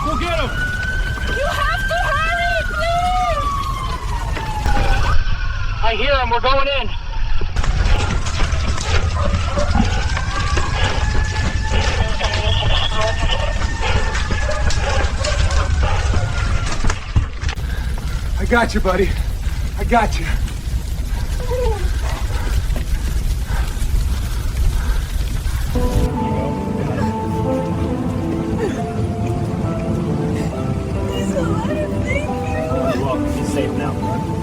We'll get him. You have to hurry, please! I hear him. We're going in. I got you, buddy. I got you. He's alive, thank you. You're welcome. He's safe now.